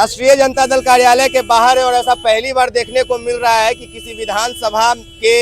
राष्ट्रीय जनता दल कार्यालय के बाहर है और ऐसा पहली बार देखने को मिल रहा है कि किसी विधानसभा के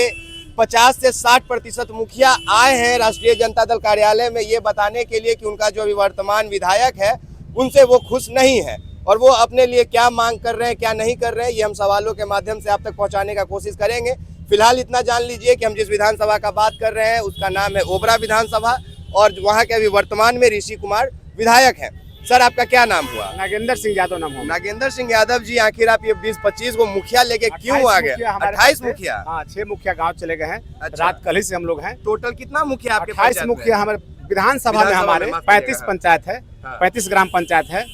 50 से 60% मुखिया आए हैं राष्ट्रीय जनता दल कार्यालय में ये बताने के लिए कि उनका जो अभी वर्तमान विधायक है उनसे वो खुश नहीं है और वो अपने लिए क्या मांग कर रहे हैं क्या नहीं कर रहे हैं, ये हम सवालों के माध्यम से आप तक पहुंचाने का कोशिश करेंगे। फिलहाल इतना जान लीजिए कि हम जिस विधानसभा का बात कर रहे हैं उसका नाम है ओबरा विधानसभा और वहाँ के अभी वर्तमान में ऋषि कुमार विधायक हैं। सर, आपका क्या नाम हुआ? नागेंद्र सिंह यादव नाम हुआ। नागेंद्र सिंह यादव जी, आखिर आप ये 20-25 को मुखिया लेके क्यों आ गए? 28 मुखिया? हाँ, 6 मुखिया गांव चले गए हैं। अच्छा। रात कल ही से हम लोग हैं। टोटल कितना मुखिया आपके? 28 मुखिया हमारे विधानसभा में हमारे 35 पंचायत है, 35 ग्राम पंचायत है।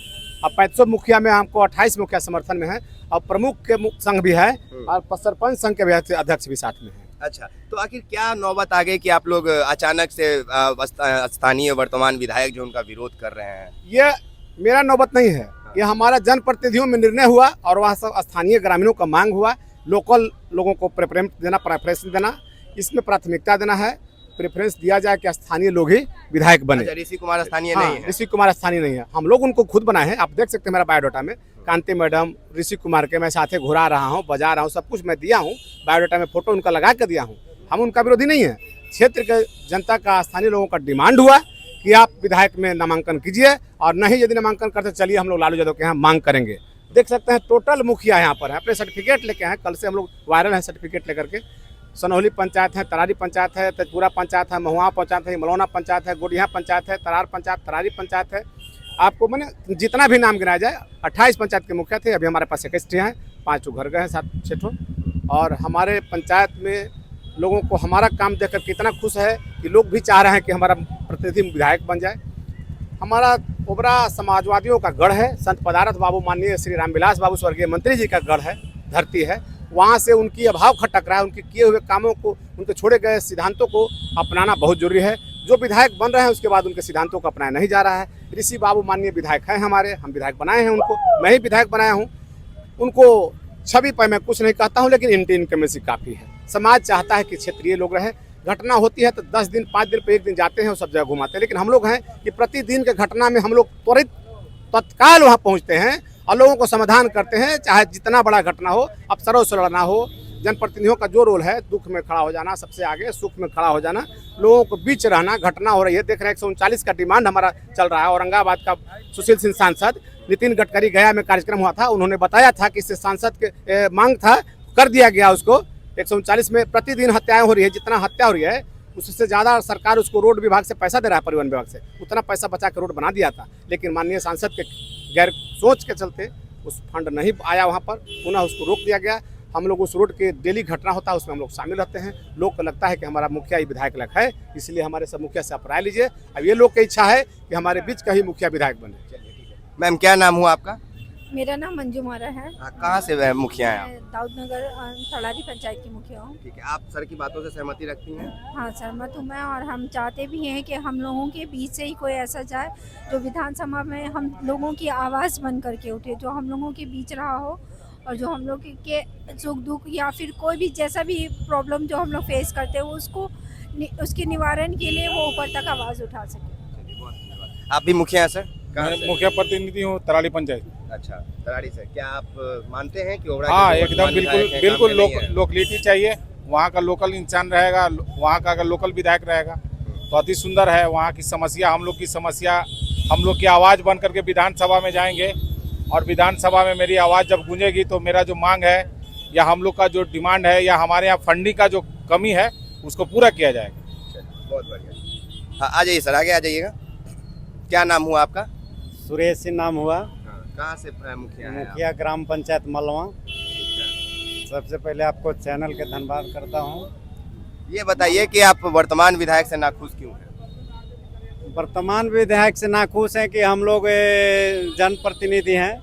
अब 35 मुखिया में हमको 28 मुखिया समर्थन में है और प्रमुख के संघ भी है और सरपंच संघ के भी अध्यक्ष भी साथ में है। अच्छा, तो आखिर क्या नौबत आ गई कि आप लोग अचानक से स्थानीय वर्तमान विधायक जो उनका विरोध कर रहे हैं? ये मेरा नौबत नहीं है, ये हमारा जनप्रतिनिधियों में निर्णय हुआ और वहाँ सब स्थानीय ग्रामीणों का मांग हुआ। लोकल लोगों को प्रेफरेंस देना, इसमें प्राथमिकता देना है। प्रेफरेंस दिया जाए कि स्थानीय लोग ही विधायक बने। अच्छा, ऋषि कुमार स्थानीय हाँ, नहीं है? ऋषि कुमार स्थानीय नहीं है, हम लोग उनको खुद बनाए हैं। आप देख सकते हैं मेरा बायोडाटा में कांति मैडम, ऋषि कुमार के मैं साथे घुरा रहा हूँ, बजा रहा हूँ, सब कुछ मैं दिया हूँ। बायोडाटा में फोटो उनका लगा कर दिया हूँ। हम उनका विरोधी नहीं है। क्षेत्र के जनता का, स्थानीय लोगों का डिमांड हुआ कि आप विधायक में नामांकन कीजिए और नहीं यदि नामांकन करते चलिए हम लोग लालू यादव के यहाँ मांग करेंगे। देख सकते हैं टोटल मुखिया यहाँ पर है, अपने सर्टिफिकेट लेके हैं। कल से हम लोग वायरल हैं सर्टिफिकेट लेकर के। सनौली पंचायत है, तरारी पंचायत है, तेजपुरा पंचायत है, महुआ पंचायत है, मलौना पंचायत है, गोडिया पंचायत है, तरार पंचायत, तरारी पंचायत है। आपको मैंने जितना भी नाम गिनाया जाए 28 पंचायत के मुखिया थे। अभी हमारे पास 21 हैं, 5 घर गए हैं, 7-6 ठो। और हमारे पंचायत में लोगों को हमारा काम देखकर कितना खुश है कि लोग भी चाह रहे हैं कि हमारा प्रतिनिधि विधायक बन जाए। हमारा ओबरा समाजवादियों का गढ़ है। संत पदारथ बाबू, माननीय श्री रामविलास बाबू स्वर्गीय मंत्री जी का गढ़ है, धरती है। वहाँ से उनकी अभाव खटक रहा है। उनके किए हुए कामों को, उनके छोड़े गए सिद्धांतों को अपनाना बहुत जरूरी है। जो विधायक बन रहे हैं उसके बाद उनके सिद्धांतों को अपनाया नहीं जा रहा है। ऋषि बाबू माननीय विधायक हैं हमारे, हम विधायक बनाए हैं उनको, मैं ही विधायक बनाया हूँ। उनको छवि पर मैं कुछ नहीं कहता हूँ, लेकिन इनकमेंसी काफ़ी है। समाज चाहता है कि क्षेत्रीय लोग रहे। घटना होती है तो 10 दिन 5 दिन पर एक दिन जाते हैं और सब जगह घुमाते हैं, लेकिन हम लोग हैं कि प्रतिदिन के घटना में हम लोग त्वरित तत्काल वहाँ पहुँचते हैं और लोगों को समाधान करते हैं, चाहे जितना बड़ा घटना हो। अफसरों से लड़ना हो, जनप्रतिनिधियों का जो रोल है दुख में खड़ा हो जाना सबसे आगे, सुख में खड़ा हो जाना, लोगों को बीच रहना। घटना हो रही है, देख रहे हैं 139 का डिमांड हमारा चल रहा है। औरंगाबाद का सुशील सिंह सांसद, नितिन गडकरी गया में कार्यक्रम हुआ था, उन्होंने बताया था कि इससे सांसद के मांग था, कर दिया गया उसको। 139 में प्रतिदिन हत्याएं हो रही है, जितना हत्या हो रही है उससे ज़्यादा सरकार उसको रोड विभाग से पैसा दे रहा है, परिवहन विभाग से, उतना पैसा बचा के रोड बना दिया था। लेकिन माननीय सांसद के गैर सोच के चलते उस फंड नहीं आया, वहाँ पर पुनः उसको रोक दिया गया। हम लोग उस रोड के डेली घटना होता है उसमें हम लोग शामिल रहते हैं। लोग को लगता है कि हमारा मुखिया ही विधायक लग है, इसलिए हमारे सब मुखिया से आप राय लीजिए। अब ये लोग की इच्छा है कि हमारे बीच का ही मुखिया विधायक बने। मैम, क्या नाम हुआ आपका? मेरा नाम मंजू मारा है। कहाँ से मुखिया हैं आप? मैं दाऊदनगर तलारी पंचायत की मुखिया हूँ। ठीक है, आप सर की बातों से सहमति रखती हैं? हाँ, सहमत हूँ मैं, और हम चाहते भी हैं कि हम लोगों के बीच से ही कोई ऐसा जाए जो विधानसभा में हम लोगों की आवाज़ बन करके उठे, जो हम लोगों के बीच रहा हो और जो हम लोग के सुख दुख या फिर कोई भी जैसा भी प्रॉब्लम जो हम लोग फेस करते हैं उसको उसके निवारण के लिए वो ऊपर तक आवाज़ उठा सके। आप भी मुखिया हैं सर? मैं मुखिया प्रतिनिधि हूँ तरारी पंचायत। अच्छा, तरारी से। क्या आप मानते हैं कि ओबरा हाँ, के जो एकदम वर्तमान विधायक हैं, बिल्कुल काम में नहीं है? लोकलिटी चाहिए। वहाँ का लोकल इंसान रहेगा, वहाँ का अगर लोकल विधायक रहेगा तो अति सुंदर है। वहाँ की समस्या, हम लोग की समस्या, हम लोग की आवाज़ बन करके विधानसभा में जाएंगे और विधानसभा में मेरी आवाज़ जब गूंजेगी तो मेरा जो मांग है या हम लोग का जो डिमांड है या हमारे यहाँ फंडिंग का जो कमी है उसको पूरा किया जाएगा। बहुत बढ़िया। हाँ, आ जाइए सर, आगे आ जाइएगा। क्या नाम हुआ आपका? सुरेश सिंह नाम हुआ। कहाँ से मुखिया हैं आप? मुखिया ग्राम पंचायत मलवा। सबसे पहले आपको चैनल के धन्यवाद करता हूँ। ये बताइए कि आप वर्तमान विधायक से नाखुश क्यों हैं? वर्तमान विधायक से नाखुश हैं कि हम लोग जनप्रतिनिधि हैं।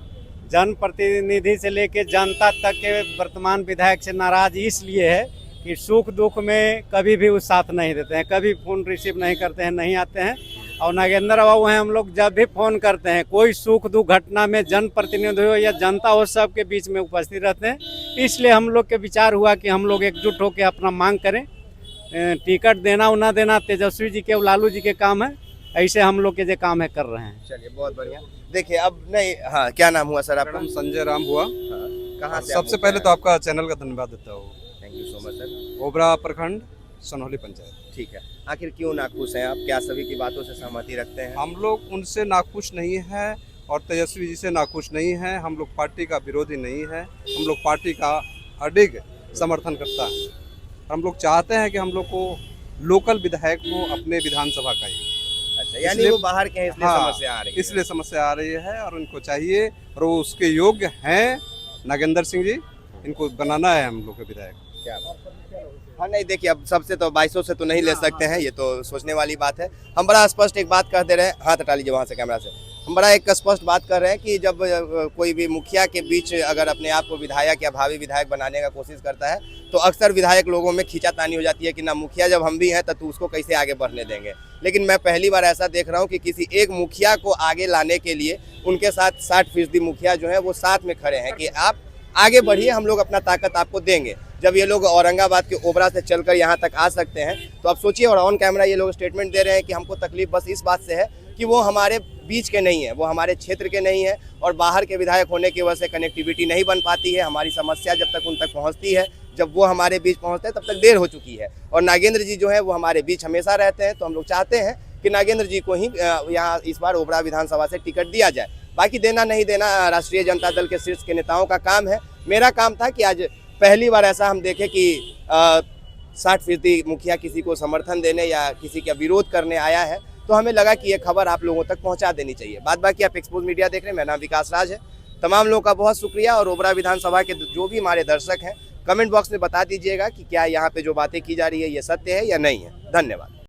जनप्रतिनिधि से लेके जनता तक के वर्तमान विधायक से नाराज इसलिए है कि सुख दुख में कभी भी वो साथ नहीं देते हैं, कभी फ़ोन रिसीव नहीं करते हैं, नहीं आते हैं। और नागेंद्र बाबू हैं, हम लोग जब भी फ़ोन करते हैं कोई सुख दुख घटना में जनप्रतिनिधि हो या जनता हो, सबके बीच में उपस्थित रहते हैं। इसलिए हम लोग के विचार हुआ कि हम लोग एकजुट होकर अपना मांग करें। टिकट देना ना देना तेजस्वी जी के, लालू जी के काम है। ऐसे हम लोग के जो काम है कर रहे हैं। चलिए बहुत बढ़िया। देखिए अब नहीं, हाँ क्या नाम हुआ सर आपका? मैडम संजय राम हुआ। हाँ, कहाँ से? सबसे पहले तो आपका चैनल का धन्यवाद देता हूँ। Thank you so much sir. Obra प्रखंड सनौली पंचायत। ठीक है, आखिर क्यों नाखुश हैं आप? क्या सभी की बातों से सहमति रखते हैं? हम लोग उनसे नाखुश नहीं है और तेजस्वी जी से नाखुश नहीं है। हम लोग पार्टी का विरोधी नहीं है, हम लोग पार्टी का अडिग समर्थन करता है। हम लोग चाहते हैं कि हम लोग को लोकल विधायक को अपने विधानसभा का ही। अच्छा, यानी वो बाहर के हैं इसलिए समस्या आ रही है। इसलिए समस्या आ रही है और उनको चाहिए और वो उसके योग्य हैं नागेंद्र सिंह जी, इनको बनाना है हम लोग के विधायक। क्या बात है। हाँ नहीं देखिए, अब सबसे तो 2200 से तो नहीं ले सकते हैं, ये तो सोचने वाली बात है। हम बड़ा स्पष्ट एक बात कह दे रहे हैं, हाथ हटा लीजिए वहाँ से कैमरा से। हम बड़ा एक स्पष्ट बात कर रहे हैं कि जब कोई भी मुखिया के बीच अगर अपने आप को विधायक या भावी विधायक बनाने का कोशिश करता है तो अक्सर विधायक लोगों में खींचातानी हो जाती है कि ना मुखिया जब हम भी हैं तो उसको कैसे आगे बढ़ने देंगे। लेकिन मैं पहली बार ऐसा देख रहा हूँ कि किसी एक मुखिया को आगे लाने के लिए उनके साथ 60% मुखिया जो है वो साथ में खड़े हैं कि आप आगे बढ़िए, हम लोग अपना ताकत आपको देंगे। जब ये लोग औरंगाबाद के ओबरा से चलकर यहाँ तक आ सकते हैं तो अब सोचिए, और ऑन कैमरा ये लोग स्टेटमेंट दे रहे हैं कि हमको तकलीफ बस इस बात से है कि वो हमारे बीच के नहीं है, वो हमारे क्षेत्र के नहीं है और बाहर के विधायक होने की वजह से कनेक्टिविटी नहीं बन पाती है। हमारी समस्या जब तक उन तक पहुँचती है, जब वो हमारे बीच पहुँचते हैं तब तक देर हो चुकी है। और नागेंद्र जी जो है वो हमारे बीच हमेशा रहते हैं, तो हम लोग चाहते हैं कि नागेंद्र जी को ही यहाँ इस बार ओबरा विधानसभा से टिकट दिया जाए। बाकी देना नहीं देना राष्ट्रीय जनता दल के शीर्ष के नेताओं का काम है। मेरा काम था कि आज पहली बार ऐसा हम देखें कि 60% मुखिया किसी को समर्थन देने या किसी का विरोध करने आया है, तो हमें लगा कि ये खबर आप लोगों तक पहुंचा देनी चाहिए। बाद बाकी आप एक्सपोज मीडिया देख रहे हैं, मेरा नाम विकास राज है। तमाम लोगों का बहुत शुक्रिया और ओबरा विधानसभा के जो भी हमारे दर्शक हैं कमेंट बॉक्स में बता दीजिएगा कि क्या यहाँ पे जो बातें की जा रही है ये सत्य है या नहीं है। धन्यवाद।